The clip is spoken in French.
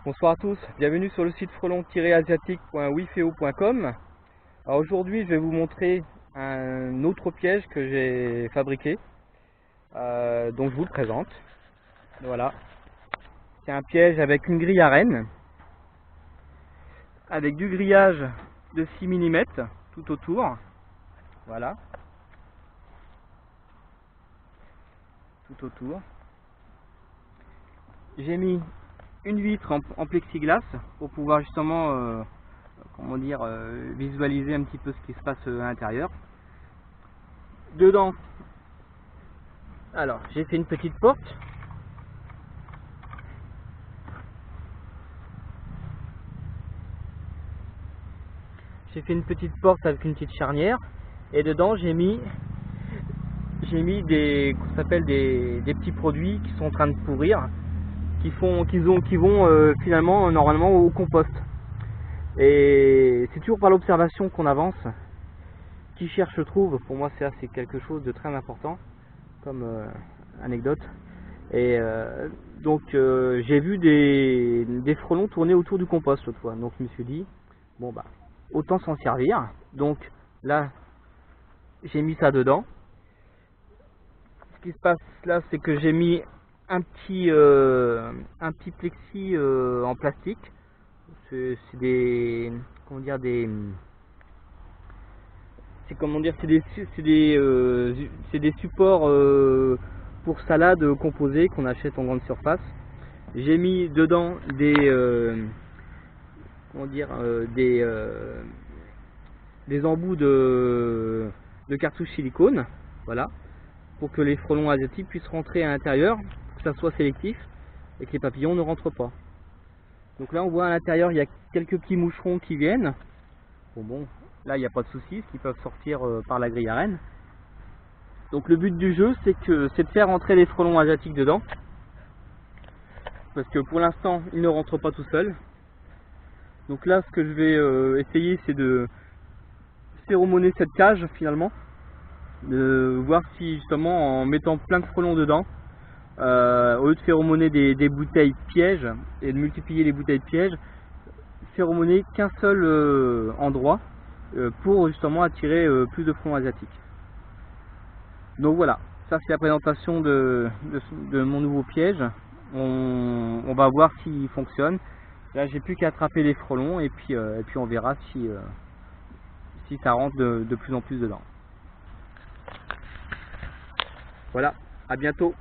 Bonsoir à tous, bienvenue sur le site frelon-asiatique.wifeo.com. Alors aujourd'hui je vais vous montrer un autre piège que j'ai fabriqué, donc je vous le présente. Voilà, c'est un piège avec une grille à rennes, avec du grillage de 6 mm tout autour. Voilà, tout autour. J'ai mis une vitre en plexiglas pour pouvoir justement visualiser un petit peu ce qui se passe à l'intérieur. Dedans, alors j'ai fait une petite porte. J'ai fait une petite porte avec une petite charnière et dedans j'ai mis des petits produits qui sont en train de pourrir, qui vont finalement normalement au compost. Et c'est toujours par l'observation qu'on avance. Qui cherche trouve. Pour moi c'est quelque chose de très important comme anecdote. Et donc j'ai vu des frelons tourner autour du compost l'autre fois. Donc je me suis dit bon bah autant s'en servir. Donc là j'ai mis ça dedans. Ce qui se passe là, c'est que j'ai mis un petit plexi en plastique. C'est des supports pour salade composée qu'on achète en grande surface. J'ai mis dedans des embouts de cartouches silicone, voilà, pour que les frelons asiatiques puissent rentrer à l'intérieur, que ça soit sélectif et que les papillons ne rentrent pas. Donc là on voit à l'intérieur il y a quelques petits moucherons qui viennent. Bon, là il n'y a pas de souci, ils peuvent sortir par la grille à rennes. Donc le but du jeu c'est de faire rentrer les frelons asiatiques dedans, parce que pour l'instant ils ne rentrent pas tout seuls. Donc là ce que je vais essayer c'est de phéromoner cette cage finalement, de voir si justement en mettant plein de frelons dedans, au lieu de phéromoner des bouteilles pièges et de multiplier les bouteilles pièges, phéromoner qu'un seul endroit pour justement attirer plus de frelons asiatiques. Donc voilà, ça c'est la présentation de mon nouveau piège. On va voir s'il fonctionne. Là j'ai plus qu'à attraper les frelons et puis on verra si ça rentre de plus en plus dedans. Voilà, à bientôt.